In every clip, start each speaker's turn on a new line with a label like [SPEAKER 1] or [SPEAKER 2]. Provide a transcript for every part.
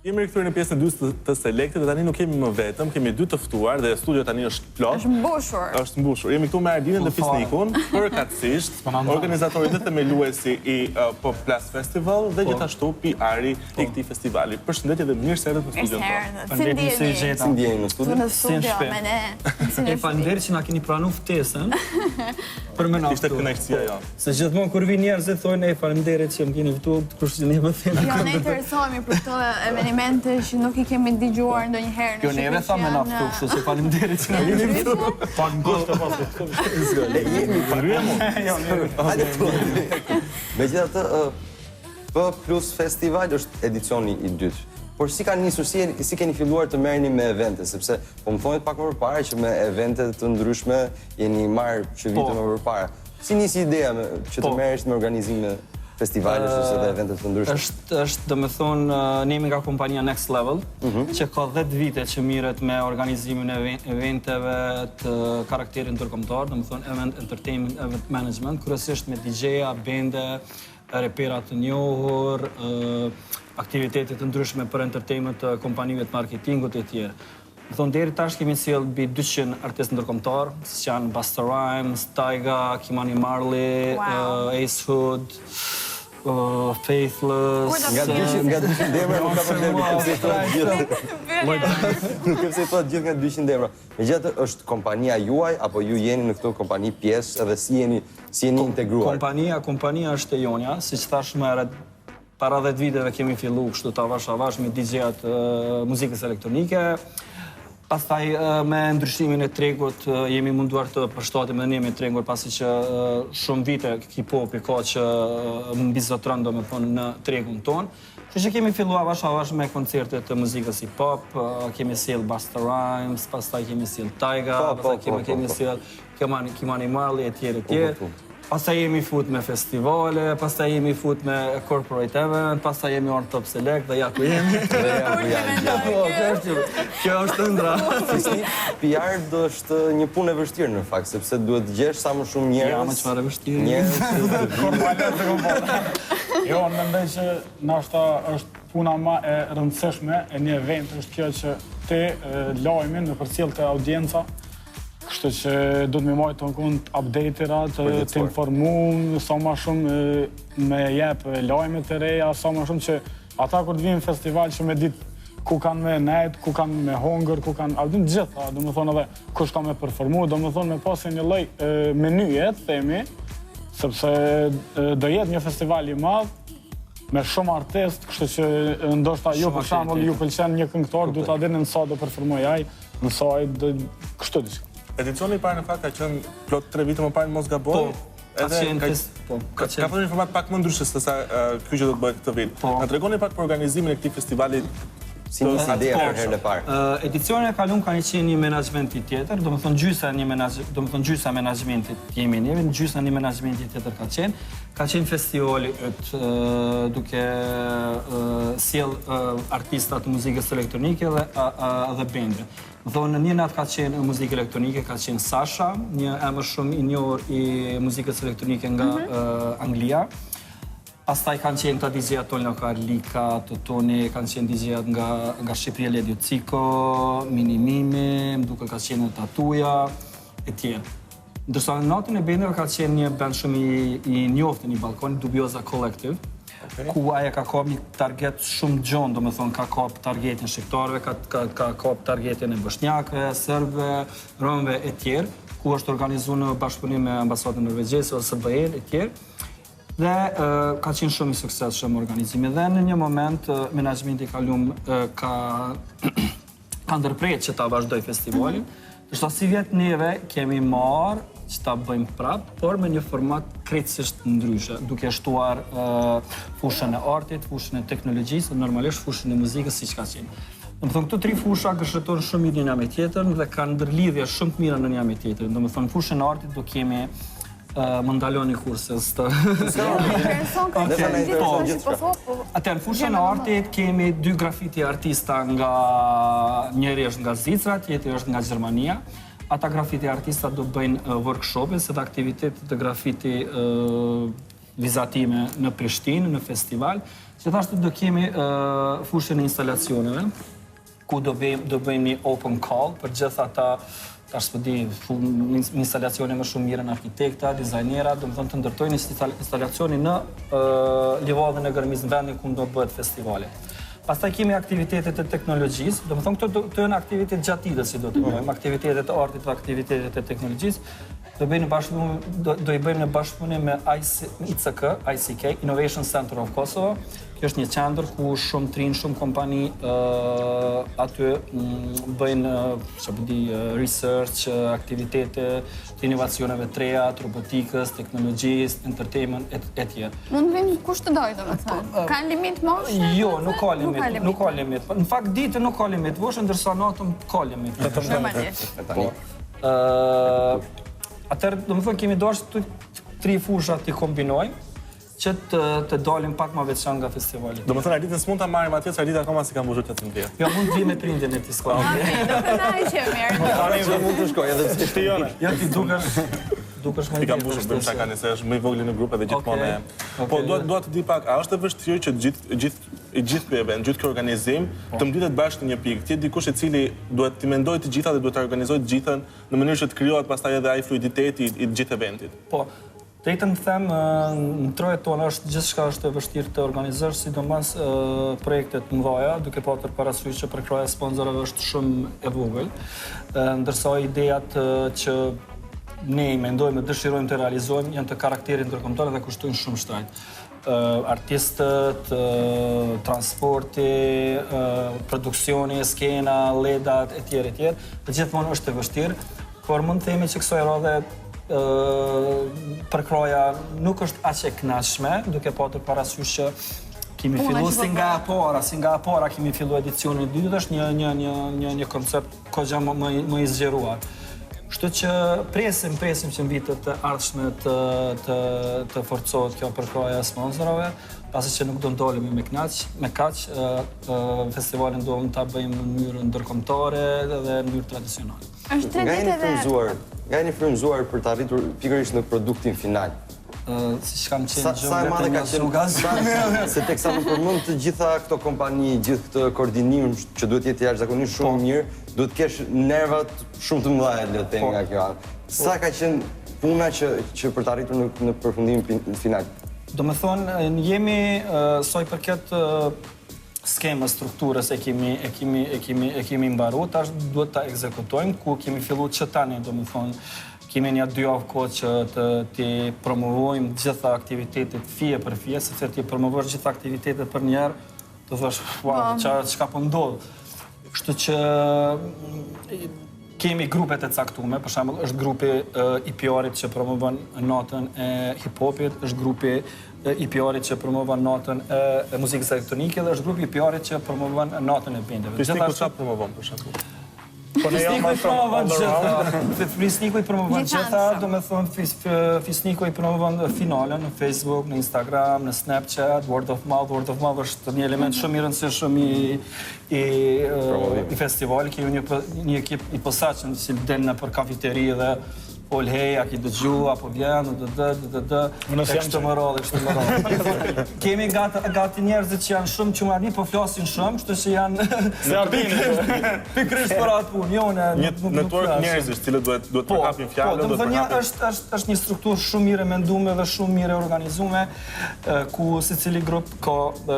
[SPEAKER 1] Jemi rikthyer në pjesën e dytë të selektit dhe tani nuk kemi më vetëm, kemi dy të ftuar dhe studio tani është plot.
[SPEAKER 2] Është mbushur.
[SPEAKER 1] Është mbushur. Jemi këtu me Ardinën dhe Fisnikun, përkatësisht organizatori dhe themeluesi i Pop Plus Festival dhe gjithashtu PR-i i këtij festivali. Përshëndetje dhe mirë se erdhët në studion tonë.
[SPEAKER 3] Si ndjeni në studio?
[SPEAKER 2] Në studio me ne.
[SPEAKER 3] E faleminderit që na keni pranuar ftesën. Për më na
[SPEAKER 1] Ishte kënaqësia jonë.
[SPEAKER 3] Se gjithmonë kur vin njerëzit thonë faleminderit që më keni ftuar, kush që ne më thënë.
[SPEAKER 2] Jo, ne interesohemi për këto evenimente që nuk I kemi dëgjuar ndonjëherë në
[SPEAKER 3] Shqipëri. Jo, neve thamë na ftu, kështu se faleminderit që na keni ftuar. Pak ngushtë pas këtu.
[SPEAKER 4] Ne jemi megjithatë, P Plus Festival është edicioni I dytë. Por si ka nisur, si keni filluar të merreni me evente, sepse po më thonit pak më përpara që me evente të ndryshme jeni marrë që vite më përpara. Si nisi ideja që të merresh me organizime festivalesh ose dhe evente të ndryshme?
[SPEAKER 3] Është domethënë ne jemi nga kompania Next Level, që ka 10 vite që mirret me organizimin e eventeve të karakterit ndërkombëtar, domethënë event entertainment, event management, kryesisht me DJ-a, bende, repera të njohur, aktivitetet të ndryshme për entertainment të kompanive të marketingut e tjerë. Më thonë, deri tash kemi sjell mbi 200 artistë ndërkombëtar, si janë Busta Rhymes, Tyga, Kimani Marley, Ace Hood, Faithless.
[SPEAKER 4] Nga 200 emra nuk ka problem, nuk kemi se thot gjithë nga 200 emra. Megjithatë është kompania juaj apo ju jeni në këtë kompani pjesë edhe si jeni integruar?
[SPEAKER 3] Kompania është e jonja, siç thash më herët, para 10 viteve kemi fillu kështu të avash me DJ-at muzikës elektronike. Pastaj me ndryshimin e tregut jemi munduar të përshtatim edhe ne me tregun pasi që shumë vite hip-hopi ka që mbizotron domethënë në tregun ton. Kështu që kemi filluar avash me koncerte të muzikës hip-hop, kemi sjell Busta Rhymes, pastaj kemi sjell Tyga, pastaj kemi sjell Kimani Marley e tjerë. Pastaj jemi fut me festivale, pastaj jemi fut me corporate event, pastaj jemi on top select dhe ja ku jemi. Kjo është ëndra.
[SPEAKER 4] PR do është një punë e vështirë në fakt, sepse duhet të gjesh sa më shumë njerëz.
[SPEAKER 3] Ja, më çfarë vështirë.
[SPEAKER 5] Jo, mendoj që ndoshta është puna më e rëndësishme e një event është kjo që ti lajmin në përcjell të audienca. Kështu që do të më marrë të në kund update-erat, të informu, sa ma shumë me jep lajme të reja, sa ma shumë që ata kur të vinë në festival që me ditë ku kanë me nejt, ku kanë me hongër, ku kanë aldin gjitha, do më thonë edhe kush ka me performu, do më thonë me pasi një lloj menyjet, themi, sepse do jetë një festival I madh me shumë artist, kështu që ndoshta ju për shembull ju pëlqen një këngëtar, du ta dini në sa do performoj ai, në sa ai do kështu diçka.
[SPEAKER 1] Edicioni I parë në fakt ka qenë plot 3 vite më parë mos gaboj.
[SPEAKER 3] Ka
[SPEAKER 1] thënë një format pak më ndryshe se sa ky që do të bëhet këtë vit. Na tregoni pak për organizimin e këtij festivali.
[SPEAKER 4] Si nisi ideja për herën e parë?
[SPEAKER 3] Edicioni e kaluar ka qenë një menaxhmenti tjetër, domethënë gjysa menaxhmentit jemi ne, gjysa një menaxhmenti tjetër ka qenë. Ka qenë festivali duke sjell artista të muzikës elektronike dhe bende. Më thonë, në një natë ka qenë muzikë elektronike, ka qenë Sasha, një emër shumë I njohur I muzikës elektronike nga Anglia. Pastaj kanë qenë ta DJ-at Tonja Karlika, Totoni, kanë qenë DJ-at nga Shqipëria Ledio Ciko, Minimimi, më duke ka qenë Tatuja, e tjerë. Ndërsa në natën e bendeve ka qenë një band shumë I njohur në balkon, Dubioza Collective, ku aja ka kap një target shumë gjonë, do me thonë ka kap targetin shqiptarëve, ka kap targetin e bosnjakëve, serbëve, romëve e tjerë, ku është organizuar në bashkëpunim me ambasadën norvegjese ose SBA e tjerë. Dhe ka qenë shumë I suksesshëm organizimi. Dhe në një moment, menaxhmenti ka ndërpret që ta vazhdoj festivalin. Ndërsa si vjet neve kemi marrë që ta bëjmë prapë, por me një format krejtësisht ndryshe, duke shtuar fushën e artit, fushën e teknologjisë, normalisht fushën e muzikës siç ka qenë. Domethënë këto 3 fusha gëshëtojnë shumë mirë njëra me tjetrën dhe kanë ndërlidhje shumë të mira në njëra me tjetrën. Domethënë fushën e artit do kemi më ndaloni kurses të... Atëherë, fushën e artit kemi 2 grafiti artista nga njëri është nga Zvicra, tjetri është nga Gjermania. Ata grafiti artista do bëjnë workshope, se të aktivitetet të grafiti vizatime në Prishtinë, në festival. Gjithashtu do kemi fushën e instalacioneve, ku do bëjmë një open call për gjithë ata tash s'po di, instalacione më shumë mirë në arkitekta, dizajnera, do të thonë të ndërtojnë instalacionin në livadën e Gërmis në vendin ku do bëhet festivali. Pastaj kemi aktivitetet e teknologjisë, do të thonë këto janë aktivitet gjatë ditës si do të bëjmë, aktivitetet e artit dhe aktivitetet e teknologjisë. Do i bëjmë në bashkëpunim me ICK, Innovation Center of Kosovo. Kjo është një qendër ku shumë kompani aty bëjnë research, aktivitete të inovacioneve të reja, të robotikës, teknologjisë, entertainment, etj.
[SPEAKER 2] Mund vinë kush të dojë, domethënë. Ka limit moshe?
[SPEAKER 3] Jo, nuk ka limit. Në fakt ditën nuk ka limit, vosh ndërsa natën ka limit.
[SPEAKER 2] Normalisht.
[SPEAKER 3] Atëherë, domethënë kemi dashur tri fusha të kombinojmë që të dalim pak më veçan nga festivali.
[SPEAKER 1] Domethënë Arditën s'mund ta marrim atje, se Ardita akoma si ka mbushur 18.
[SPEAKER 3] Jo, mund të vi me prindin e ti s'ka.
[SPEAKER 2] Do të naqe mirë.
[SPEAKER 4] Tani mund të shkoj edhe
[SPEAKER 1] Ti jone.
[SPEAKER 3] Ja ti dukesh më
[SPEAKER 1] Ti ka mbushur bëjmë shaka nëse është më i vogël në grup edhe gjithmonë. Po dua të di pak, a është e vështirë që gjithë ky event, gjithë ky organizim të mblidhet bashkë në një pikë? Ti dikush i cili duhet të mendojë të gjitha dhe duhet të organizojë të gjithën në mënyrë që të krijohet pastaj edhe ai fluiditeti i gjithë eventit.
[SPEAKER 3] Po. Drejtën të them, në trojet tonë është gjithçka është e vështirë të organizosh, sidomos projektet të mëdha, duke pasur parasysh që përkraja e sponsorëve është shumë e vogël, ndërsa idejat që ne i mendojmë dhe dëshirojmë të realizojmë janë të karakterit ndërkombëtar dhe kushtojnë shumë shtrejt. Artistët, transporti, produksioni, skena, ledat, etj. Dhe gjithmonë është e vështirë, por mund të themi që kësaj radhe përkraja nuk është aq e kënaqshme, duke pasur parasysh që kemi filluar si nga e para kemi filluar edicionin e dytë, është një koncept kogja më i zgjeruar. Kështu që presim që në vitet e ardhshme të forcohet kjo përkraja e sponsorave, pasi që nuk do ndalemi me kaq, festivalin do ta bëjmë në mënyrë ndërkombëtare dhe në mënyrë tradicionale.
[SPEAKER 2] Është 3 ditë edhe
[SPEAKER 4] nga jeni frymzuar për të arritur pikërisht në produktin final.
[SPEAKER 3] Si që kam qenë
[SPEAKER 4] Sa e madhe ka qenë, se teksa më përmend të gjitha këto kompani, gjithë këtë koordinim që duhet jetë jashtëzakonisht shumë mirë, duhet të kesh nervat shumë të mëdha le të themi nga kjo anë. Sa ka qenë puna që për të arritur në përfundimin final?
[SPEAKER 3] Domethënë, jemi sa i përket skemës, strukturës e kemi mbaruar, tash duhet ta ekzekutojmë, ku kemi filluar që tani, domethënë, kemi një 2 javë kohë që të promovojmë gjitha aktivitetet fije për fije, sepse ti promovosh gjitha aktivitetet për një herë, të thosh, wow, çka po ndodh. Kështu që kemi grupet e caktuara, për shembull, është grupi i PR-it që promovon natën e hip-hopit, është grupi i PR-it që promovon natën e muzikës elektronike dhe është grupi i PR-it që promovon natën e bendeve.
[SPEAKER 1] Fisniku çfarë promovon për shembull?
[SPEAKER 3] Fisniku i promovon gjitha, do me thonë Fisniku i promovon finalen në Facebook, në Instagram, në Snapchat, word of mouth është një element shumë i rëndësishëm i festivalit, kemi një ekip i posaçëm që del në për kafeteri dhe Pol hej, a ki dëgju, apo vjen, e kështë më radhe. Kemi gati njerëzit që janë shumë qumani, po flasin shumë, kështu që janë pikrisht për atë punë.
[SPEAKER 1] Një network njerëzish, cilët duhet të përkapin fjallën, duhet të përkapin.
[SPEAKER 3] është një strukturë shumë mire mendume dhe shumë mire organizume, ku secili grup ka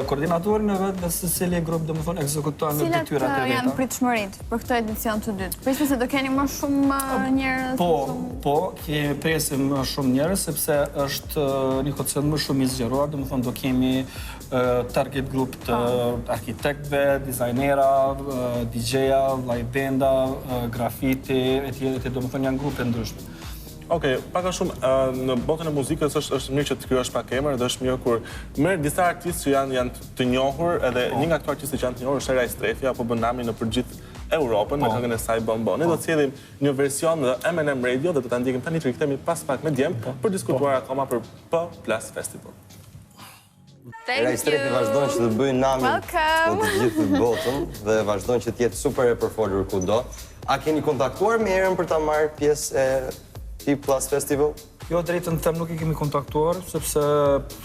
[SPEAKER 3] koordinatorin e vetë dhe secili grup, dhe më thonë, ekzekuton në detyrat e veta.
[SPEAKER 2] Cilat janë pritshmërit për këtë edicion të dytë? Prisni se do keni më shumë njerëz?
[SPEAKER 3] Po, kemi presim shumë njerëz, sepse është një koncept më shumë i zgjeruar, do më thonë do kemi target group të arkitektëve, dizajnera, DJ-a, live banda, grafiti, etj. Do më thonë janë grupe ndryshme.
[SPEAKER 1] Okej, paka shumë në botën e muzikës është mirë që të kryosh pak emër dhe është mirë kur merr disa artistë që janë të njohur, edhe një nga këto artistë që janë të njohur është Era Strefi, apo bën namin në përgjithë Europën me këngën e saj Bon. Ne do të sjellim një version në M&M Radio dhe do ta ndjekim tani të rikthehemi pas pak me djem për diskutuar akoma për Plus Festival.
[SPEAKER 4] Era Strefi vazhdon që të bëjë namin në të gjithë botën dhe vazhdon që të jetë super e përfolur kudo. A keni kontaktuar me Erën për ta marrë pjesë e Plus Festival?
[SPEAKER 3] Jo, drejtën të them nuk I kemi kontaktuar, sepse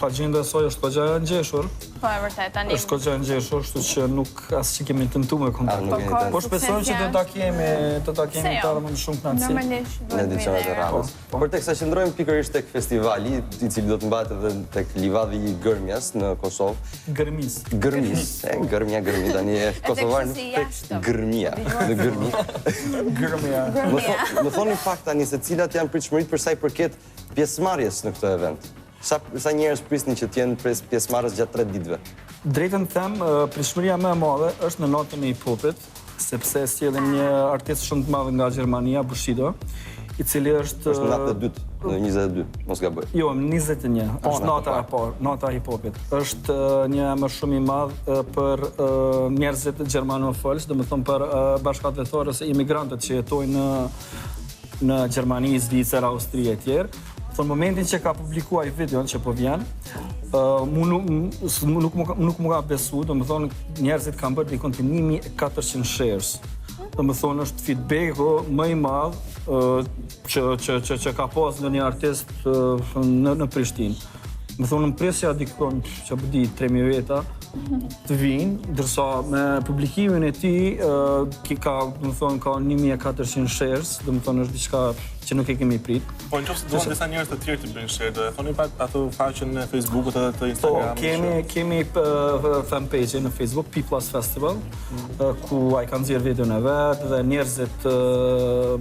[SPEAKER 3] agjenda e saj është goxha e ngjeshur.
[SPEAKER 2] Po e vërtet, tani.
[SPEAKER 3] Është goxha e ngjeshur, kështu që nuk asgjë kemi tentuar me kontakt. Po shpresoj që të ta kemi të ardhmen më shumë knatësi.
[SPEAKER 2] Normalisht
[SPEAKER 4] Në edicionet e radhës. Por teksa qëndrojmë pikërisht tek festivali, I cili do të mbahet edhe tek livadhi I Gërmjas në Kosovë.
[SPEAKER 3] Gërmis.
[SPEAKER 4] Gërmja, tani e kosovar nuk tek Gërmia, në Gërmi.
[SPEAKER 3] Gërmja.
[SPEAKER 4] Më thoni pak tani se cilat janë pritshmëritë për sa I përket pjesëmarrjes në këtë event. Sa njerëz prisni që të jenë pjesëmarrës gjatë 3 ditëve?
[SPEAKER 3] Drejtën them, pritshmëria më e madhe është në natën e hip-hopit, sepse sjellin një artist shumë të madh nga Gjermania, Bushido, I cili është
[SPEAKER 4] në natën e dytë, në 22, mos gaboj.
[SPEAKER 3] Jo, 21, është nata e parë, nata e hip-hopit. Është një emër shumë I madh për njerëzit gjermanofolës, domethënë për bashkëdhetorë ose imigrantët që jetojnë në Gjermani, Zvicër, Austri e tjerë. Në momentin që ka publikuar videon që po vjen, nuk më ka besu, domethënë njerëzit kanë bërë dikon të 1400 shares. Domethënë është feedbacku më I madh që ka pas në një artist në Prishtinë. Më thonë në presja dikon që po di 3000 veta të vinë, ndërsa me publikimin e tij ka 1400 shares, domethënë është diçka që nuk e kemi prit.
[SPEAKER 1] Po nëse duan disa njerëz të tjerë të bëjnë share, do e thoni pak ato faqen në Facebookut edhe të Instagramit.
[SPEAKER 3] Po, kemi fanpage në Facebook, P+ Festival, ku ai ka nxjerr videon e vet dhe njerëzit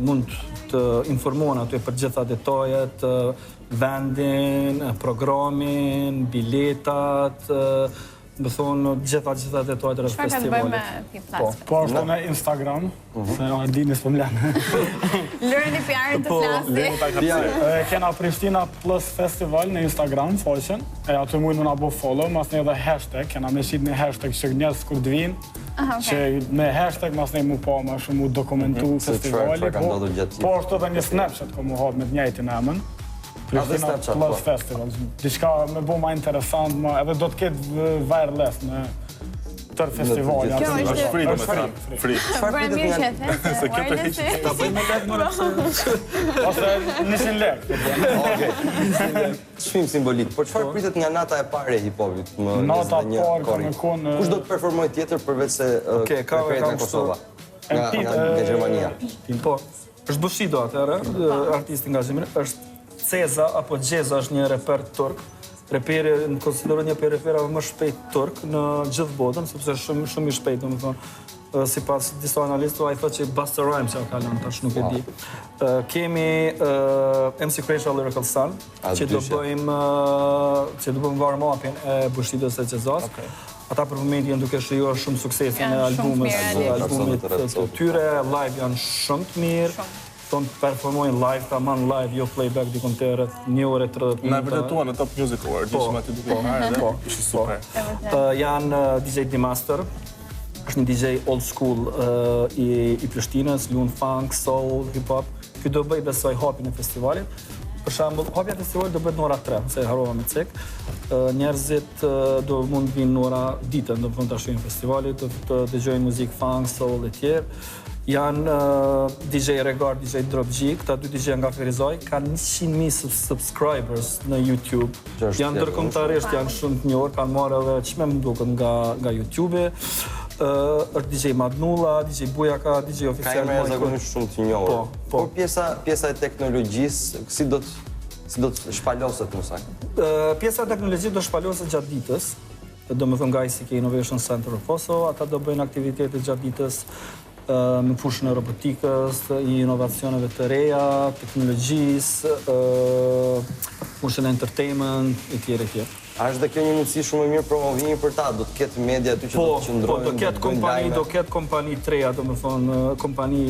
[SPEAKER 3] mund të informohen aty për gjitha detajet, vendin, programin, biletat, më thonë gjitha detajet rreth festivalit.
[SPEAKER 2] Çfarë ka të bëjë me P+?
[SPEAKER 5] Po është në Instagram, se Ardini s'po mlan.
[SPEAKER 2] Lëreni PR-in të flasi.
[SPEAKER 5] Kena Prishtina Plus Festival në Instagram, faqen, e aty mund na bëu follow, mas ne edhe hashtag, kena me shit një hashtag që njerëz kur të vinë, që me hashtag mas ne mu pa më shumë mu dokumentu festivali, po është edhe një Snapchat ku mu hap me të njëjtin emër. Prishtina Plus Festival. Diçka me bo ma interesant, edhe do të ketë wireless në tërë festivali.
[SPEAKER 2] Kjo
[SPEAKER 1] është free, free.
[SPEAKER 2] Bërë mirë që the,
[SPEAKER 3] Ta bëjmë me lekë më
[SPEAKER 5] Ose 100 lekë.
[SPEAKER 4] Shumë simbolik, por çfarë pritet nga nata e parë e hip-hopit?
[SPEAKER 5] Nata e parë ka me konë...
[SPEAKER 4] Kush do të performoj tjetër përveç se reperit nga Kosova? Nga Gjermania.
[SPEAKER 3] Po, është Bushido atëherë, artisti nga Gjermania, është Ceza apo Gjeza është një reper turk. Reperi në konsiderohet një për reperave më shpejt turk në gjithë botën, sepse është shumë I shpejt, domethënë. Sipas disa analistëve ai thotë që Busta Rhymes ja ka lënë, tash nuk e di. Kemi MC Crenshaw Lyrical Sun, që do bëjmë warm-upin e Bushidos e Gjezas. Ata për momentin janë duke shijuar shumë suksesin e albumit të tyre, live janë shumë të mirë. Tonë performojnë live, tamam live, jo playback dikon të rreth 1 orë 30 minuta.
[SPEAKER 1] Na vërtetuan në Top Music Award, ishim aty duke marrë dhe ishte super.
[SPEAKER 3] Janë DJ D-Master, është një DJ old school I Prishtinës, luan funk, soul, hip-hop. Ky do bëj besoj hapin e festivalit. Për shembull, hapja e festivalit do bëhet në ora 3, se harrova me cek. Njerëzit do mund vinë në ora ditën, do të shojnë festivalit, do të dëgjojnë muzikë funk, soul e tjerë. Janë DJ Regard, DJ Drop G, këta dy DJ nga Ferizaj, kanë 100.000 subscribers në YouTube. Janë ndërkombëtarisht, janë shumë të njohur, kanë marrë edhe çmë më duket nga YouTube. Është DJ Madnulla, DJ Bujaka, DJ oficial.
[SPEAKER 4] Ka emra zakonisht shumë të njohur. Por pjesa e teknologjisë, si do të shpaloset më saktë?
[SPEAKER 3] Pjesa e teknologjisë do shpaloset gjatë ditës. Domethënë nga ICK Innovation Center of Kosovo, ata do bëjnë aktivitete gjatë ditës me fushën e robotikës, I inovacioneve të reja, teknologjisë, fushën e entertainment, e tjerë.
[SPEAKER 4] A është dhe kjo një mundësi shumë e mirë promovimi për ta? Do të ketë media aty që do të qëndrojnë?
[SPEAKER 3] Po, do ketë kompani treja, domethënë kompani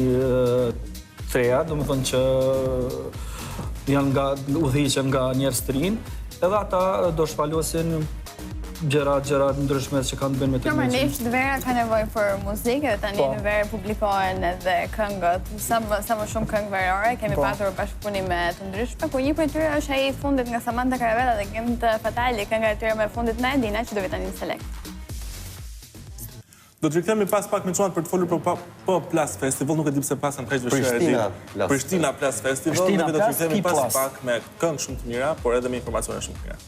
[SPEAKER 3] treja, domethënë që janë nga udhëhiqen nga njerëz të rinj, edhe ata do shpalosin gjëra ndryshme që kanë bënë me teknologjinë.
[SPEAKER 2] Normalisht vera ka nevojë për muzikë dhe tani në verë publikohen edhe këngët, sa më shumë këngë verore, kemi pasur bashkëpunime të ndryshme, ku një prej tyre është ai fundit nga Samantha Caravella dhe Game të Fatali, kënga e tyre me fundit në Edina që do vi tani në selekt.
[SPEAKER 1] Do të rikthehemi pas pak me çuan për të folur për Plus Festival, nuk e di pse pas kam kaq vështirë e di. Prishtina Plus Festival, ne do të rikthehemi pas pak me këngë shumë të mira, por edhe me informacione shumë të mira.